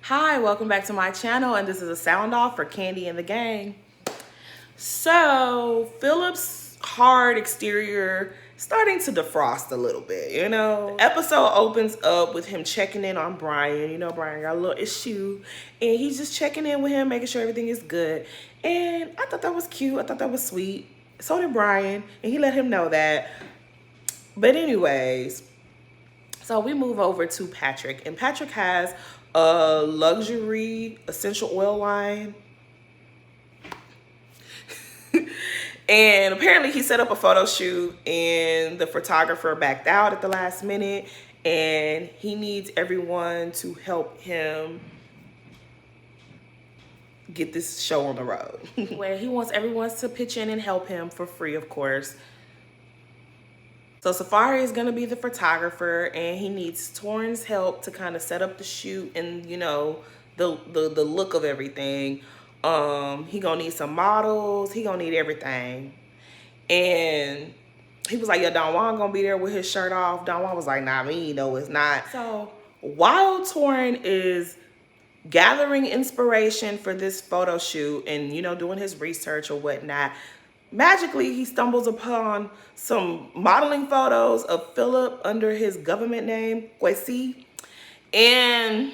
Hi, welcome back to my channel, and this is a sound off for Kandi and the gang. So, Philip's hard exterior starting to defrost a little bit, you know. The episode opens up with him checking in on Brian. You know, Brian got a little issue, and he's just checking in with him, making sure everything is good. And I thought that was cute. I thought that was sweet. So did Brian, and he let him know that. But anyways, so we move over to Patrick, and Patrick has a luxury essential oil line. And apparently he set up a photo shoot and the photographer backed out at the last minute, and he needs everyone to help him get this show on the road. Where he wants everyone to pitch in and help him for free, of course. So Safari is going to be the photographer, and he needs Torrin's help to kind of set up the shoot and, you know, the look of everything. He gonna need some models. He gonna need everything. And he was like, yeah, Don Juan gonna be there with his shirt off. Don Juan was like, nah, me, no, it's not. So while Torrin is gathering inspiration for this photo shoot and, you know, doing his research or whatnot, magically he stumbles upon some modeling photos of Philip under his government name, Kwesi. And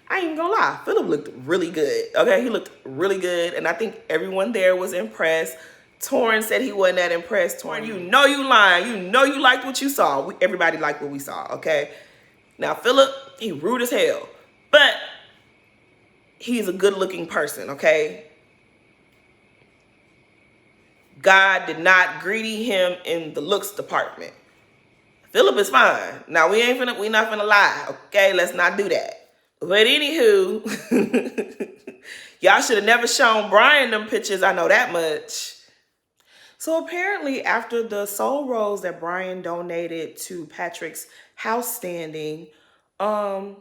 I ain't gonna lie, Philip looked really good. Okay, he looked really good, and I think everyone there was impressed. Torrin said he wasn't that impressed. Torrin, you know you lying. You know you liked what you saw. Everybody liked what we saw, okay? Now, Philip, he rude as hell, but he's a good-looking person, okay? God did not greedy him in the looks department. Philip is fine. Now, we not finna lie, okay? Let's not do that. But anywho, y'all should have never shown Brian them pictures. I know that much. So apparently after the soul rose that Brian donated to Patrick's house standing, Todd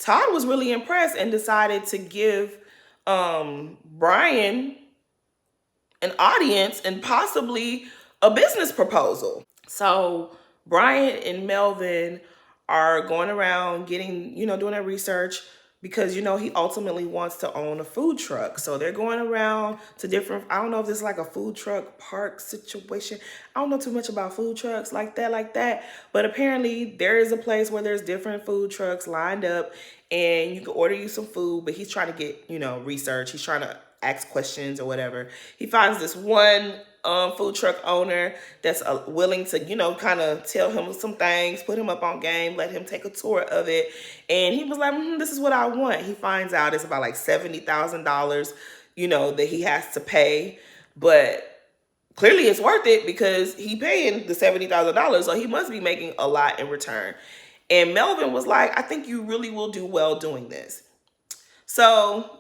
was really impressed and decided to give Brian an audience and possibly a business proposal. So Brian and Melvin are going around getting, you know, doing their research because, you know, he ultimately wants to own a food truck. So they're going around to different, I don't know if this is like a food truck park situation. I don't know too much about food trucks like that. But apparently there is a place where there's different food trucks lined up and you can order you some food, but he's trying to get, you know, research. He's trying to ask questions or whatever. He finds this one food truck owner that's willing to, you know, kind of tell him some things, put him up on game, let him take a tour of it. And he was like, this is what I want. He finds out it's about like $70,000, you know, that he has to pay. But clearly it's worth it because he paying the $70,000. So he must be making a lot in return. And Melvin was like, I think you really will do well doing this. So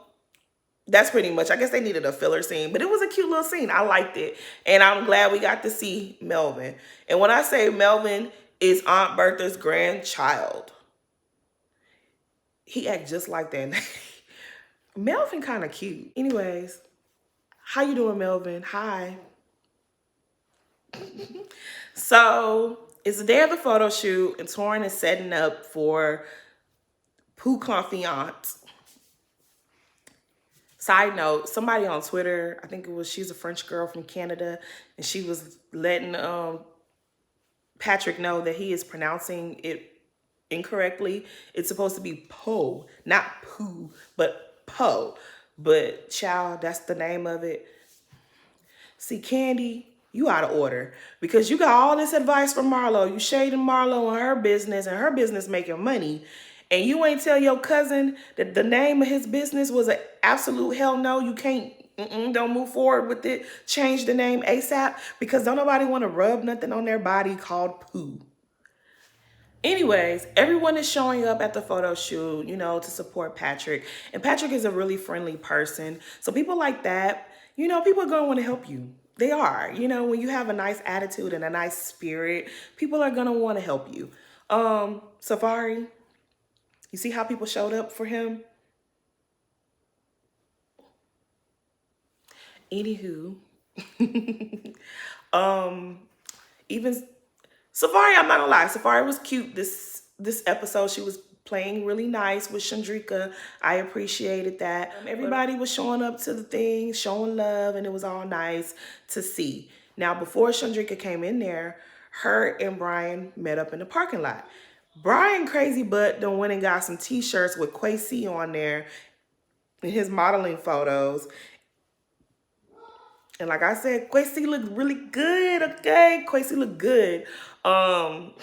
that's pretty much, I guess they needed a filler scene, but it was a cute little scene. I liked it. And I'm glad we got to see Melvin. And when I say Melvin is Aunt Bertha's grandchild, he act just like that. Melvin kind of cute. Anyways, how you doing, Melvin? Hi. So it's the day of the photo shoot, and Torrin is setting up for Peau Confiance. Side note, somebody on Twitter, I think she's a French girl from Canada, and she was letting Patrick know that he is pronouncing it incorrectly. It's supposed to be Peau, not Pooh, but Peau. But child, that's the name of it. See, Kandi, you out of order because you got all this advice from Marlo. You shading Marlo on her business and her business making money. And you ain't tell your cousin that the name of his business was an absolute hell no. You can't, don't move forward with it. Change the name ASAP because don't nobody want to rub nothing on their body called Pooh. Anyways, everyone is showing up at the photo shoot, you know, to support Patrick. And Patrick is a really friendly person. So people like that, you know, people are going to want to help you. They are. You know, when you have a nice attitude and a nice spirit, people are going to want to help you. Safari. You see how people showed up for him? Anywho, even Safari, I'm not gonna lie, Safari was cute this episode. She was playing really nice with Chandrika. I appreciated that. Everybody was showing up to the thing, showing love, and it was all nice to see. Now, before Chandrika came in there, her and Brian met up in the parking lot. Brian Crazy Butt done went and got some t-shirts with Quasi on there in his modeling photos. And like I said, Quasi looked really good, okay? Quasi looked good. Um,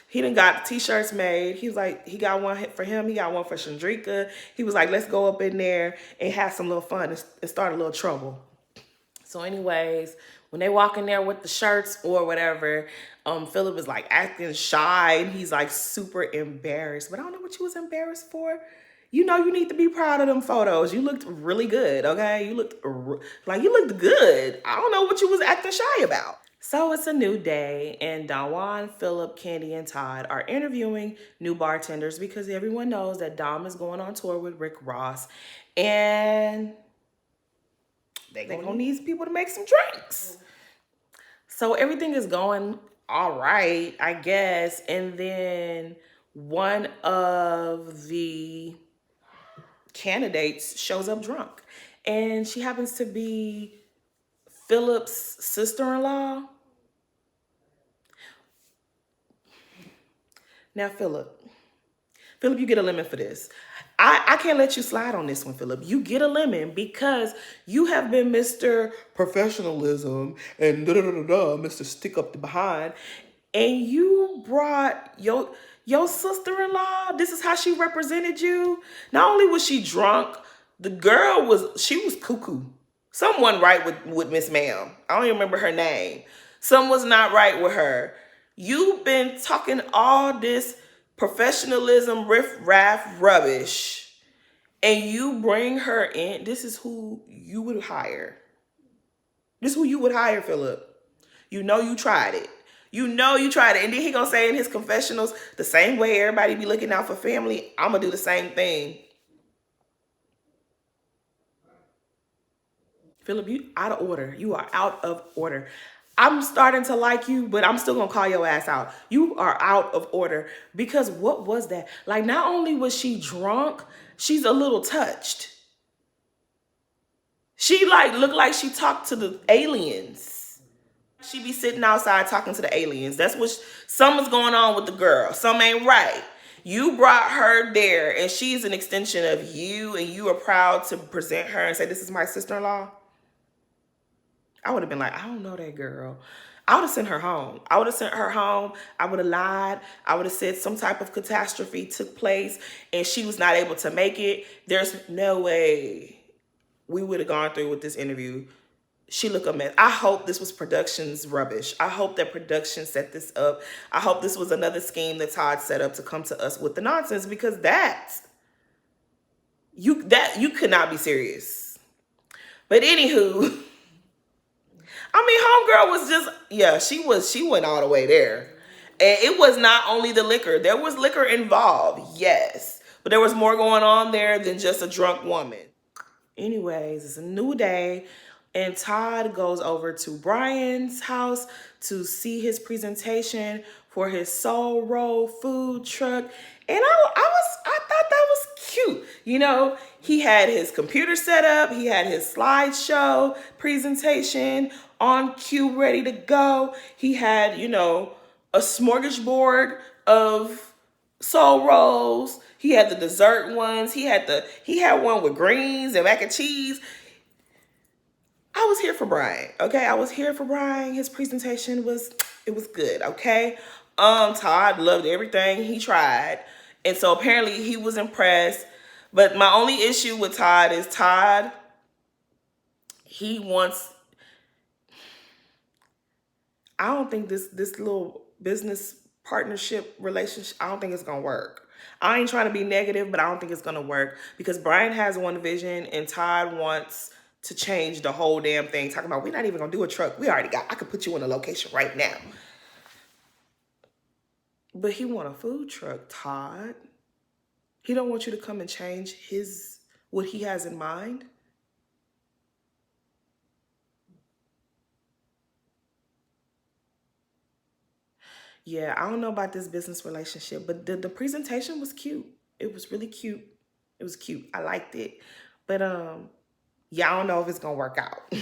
he done got t-shirts made. He was like, he got one for him. He got one for Chandrika. He was like, let's go up in there and have some little fun and start a little trouble. So anyways, when they walk in there with the shirts or whatever, Philip is like acting shy and he's like super embarrassed. But I don't know what you was embarrassed for. You know you need to be proud of them photos. You looked really good, okay? You looked good. I don't know what you was acting shy about. So it's a new day, and Dawan, Philip, Kandi, and Todd are interviewing new bartenders because everyone knows that Dom is going on tour with Rick Ross, and they're gonna need people to make some drinks. So everything is going all right, I guess. And then one of the candidates shows up drunk, and she happens to be Philip's sister-in-law. Now, Philip, you get a lemon for this. I can't let you slide on this one, Philip. You get a lemon because you have been Mr. Professionalism and Mr. Stick Up the Behind. And you brought your sister-in-law. This is how she represented you. Not only was she drunk, the girl was cuckoo. Someone right with Miss Ma'am. I don't even remember her name. Something was not right with her. You've been talking all this professionalism, riff-raff rubbish, and you bring her in. This is who you would hire. This is who you would hire, Philip. You know you tried it. You know you tried it. And then he gonna say in his confessionals, the same way everybody be looking out for family, I'm gonna do the same thing. Philip, you out of order. You are out of order. I'm starting to like you, but I'm still gonna call your ass out. You are out of order because what was that? Like, not only was she drunk, she's a little touched. She like looked like she talked to the aliens. She be sitting outside talking to the aliens. That's what something's going on with the girl. Something ain't right. You brought her there, and she's an extension of you, and you are proud to present her and say, this is my sister-in-law. I would have been like, I don't know that girl. I would have sent her home. I would have sent her home. I would have lied. I would have said some type of catastrophe took place and she was not able to make it. There's no way we would have gone through with this interview. She looked a mess. I hope this was production's rubbish. I hope that production set this up. I hope this was another scheme that Todd set up to come to us with the nonsense, because you could not be serious. But anywho, I mean, homegirl was just, yeah, she went all the way there. And it was not only the liquor. There was liquor involved, yes. But there was more going on there than just a drunk woman. Anyways, it's a new day. And Todd goes over to Brian's house to see his presentation for his soul roll food truck. And I thought that was cute. You know, he had his computer set up. He had his slideshow presentation on cue, ready to go. He had, you know, a smorgasbord of soul rolls. He had the dessert ones. He had one with greens and mac and cheese. I was here for Brian, okay? I was here for Brian. His presentation was good, okay? Todd loved everything he tried. And so apparently he was impressed. But my only issue with Todd is he wants, I don't think this little business partnership relationship, I don't think it's gonna work. I ain't trying to be negative, but I don't think it's gonna work because Brian has one vision and Todd wants to change the whole damn thing. Talking about, we're not even gonna do a truck. I could put you in a location right now. But he want a food truck, Todd. He don't want you to come and change what he has in mind. Yeah, I don't know about this business relationship, but the presentation was cute. It was really cute. It was cute. I liked it. But yeah, I don't know if it's gonna work out.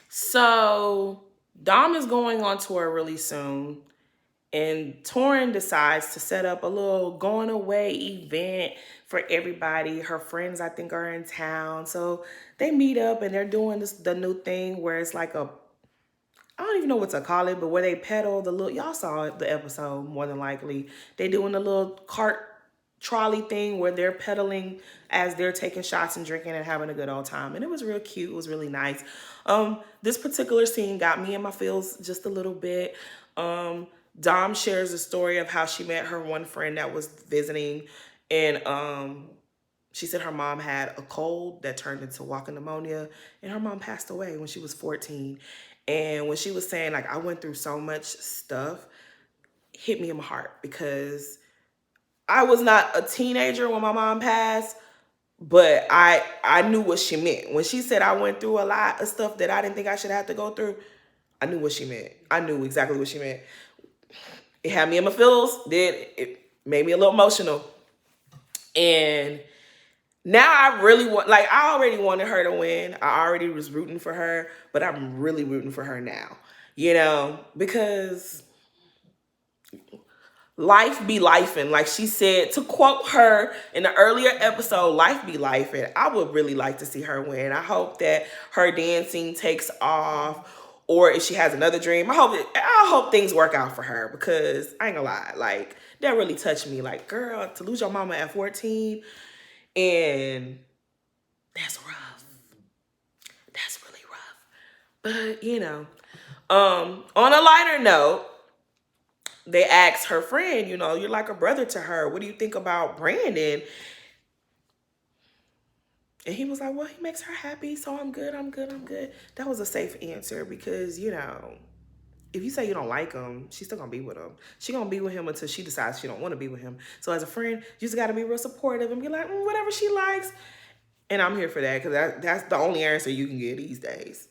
So Dom is going on tour really soon. And Torin decides to set up a little going away event for everybody. Her friends, I think, are in town. So they meet up and they're doing the new thing where it's like I don't even know what to call it, but where they pedal the little, y'all saw the episode more than likely. They doing the little cart trolley thing where they're pedaling as they're taking shots and drinking and having a good old time. And it was real cute. It was really nice. This particular scene got me in my feels just a little bit. Dom shares a story of how she met her one friend that was visiting, and she said her mom had a cold that turned into walking pneumonia, and her mom passed away when she was 14. And when she was saying, like, I went through so much stuff, it hit me in my heart because I was not a teenager when my mom passed, but I knew what she meant. When she said I went through a lot of stuff that I didn't think I should have to go through, I knew what she meant. I knew exactly what she meant. It had me in my feels. It made me a little emotional. And now I really want, like, I already wanted her to win. I already was rooting for her, but I'm really rooting for her now, because life be lifing. Like she said, to quote her in the earlier episode, life be lifing. I would really like to see her win. I hope that her dancing takes off, or if she has another dream, I hope things work out for her, because I ain't gonna lie, like, that really touched me. Like, girl, to lose your mama at 14, and that's rough. That's really rough. But, on a lighter note, they asked her friend, you're like a brother to her. What do you think about Brandon? And he was like, well, he makes her happy, so I'm good. That was a safe answer because, if you say you don't like him, she's still going to be with him. She's going to be with him until she decides she don't want to be with him. So as a friend, you just got to be real supportive and be like, whatever she likes. And I'm here for that because that's the only answer you can get these days.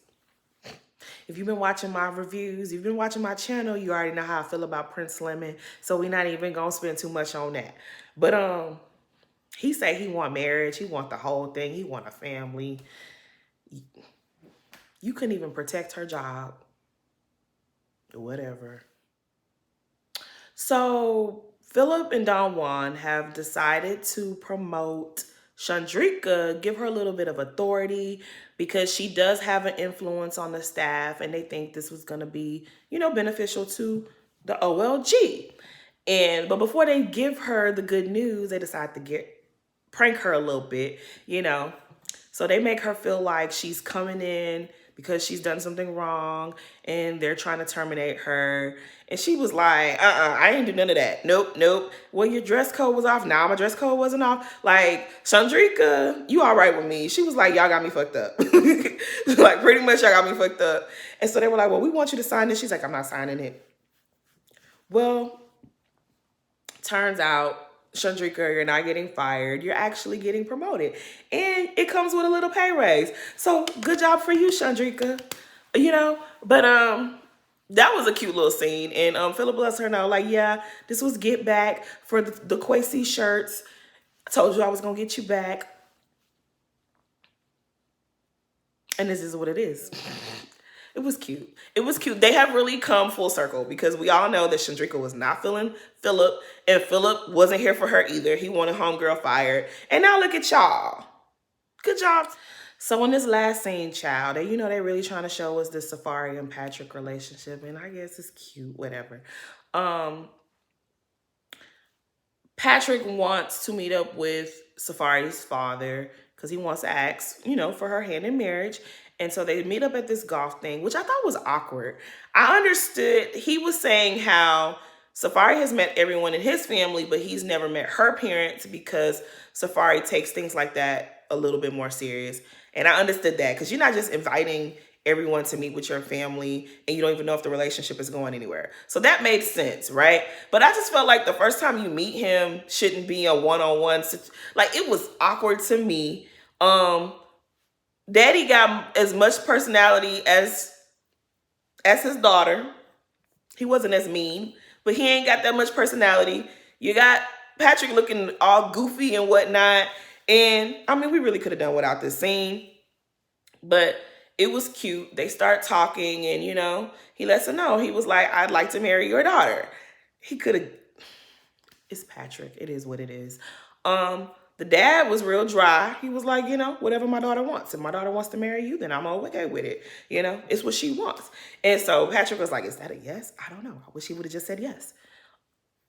If you've been watching my reviews, you've been watching my channel, you already know how I feel about Prince Lemon. So we're not even going to spend too much on that. But he said he want marriage. He want the whole thing. He want a family. You couldn't even protect her job. Whatever. So Philip and Don Juan have decided to promote Chandrika, give her a little bit of authority because she does have an influence on the staff, and they think this was going to be, beneficial to the OLG. But before they give her the good news, they decide to prank her a little bit, So they make her feel like she's coming in because she's done something wrong and they're trying to terminate her. And she was like, I ain't do none of that. Nope. Well, your dress code was off. Nah, my dress code wasn't off. Like, Chandrika, you all right with me? She was like, y'all got me fucked up. Like, pretty much y'all got me fucked up. And so they were like, well, we want you to sign this. She's like, I'm not signing it. Well, turns out, Chandrika, you're not getting fired. You're actually getting promoted. And it comes with a little pay raise. So good job for you, Chandrika. But that was a cute little scene. And Philip lets her know, like, yeah, this was get back for the Quasi shirts. I told you I was going to get you back. And this is what it is. It was cute. They have really come full circle because we all know that Chandrika was not feeling Philip, and Philip wasn't here for her either. He wanted homegirl fired. And now look at y'all. Good job. So in this last scene, child, they really trying to show us the Safari and Patrick relationship, and I guess it's cute, whatever. Patrick wants to meet up with Safari's father because he wants to ask, for her hand in marriage. And so they meet up at this golf thing, which I thought was awkward. I understood he was saying how Safari has met everyone in his family, but he's never met her parents because Safari takes things like that a little bit more serious. And I understood that because you're not just inviting everyone to meet with your family and you don't even know if the relationship is going anywhere. So that made sense, right? But I just felt like the first time you meet him shouldn't be a one-on-one. Like, it was awkward to me. Daddy got as much personality as his daughter. He wasn't as mean, but he ain't got that much personality. You got Patrick looking all goofy and whatnot. And I mean, we really could have done without this scene, but it was cute. They start talking, and he lets her know. He was like, "I'd like to marry your daughter." He could have. It's Patrick. It is what it is. The dad was real dry. He was like, whatever my daughter wants. If my daughter wants to marry you, then I'm okay with it. It's what she wants. And so Patrick was like, "Is that a yes? I don't know. I wish he would have just said yes."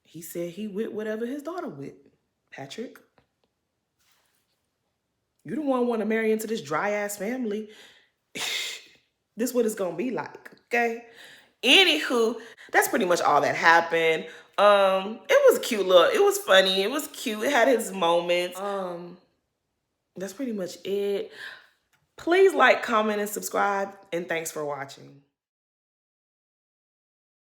He said he with whatever his daughter with. Patrick, you the one want to marry into this dry ass family. This what it's gonna be like, okay? Anywho, that's pretty much all that happened. It was cute it was funny, it was cute, it had its moments. That's pretty much it. Please like, comment, and subscribe, and thanks for watching.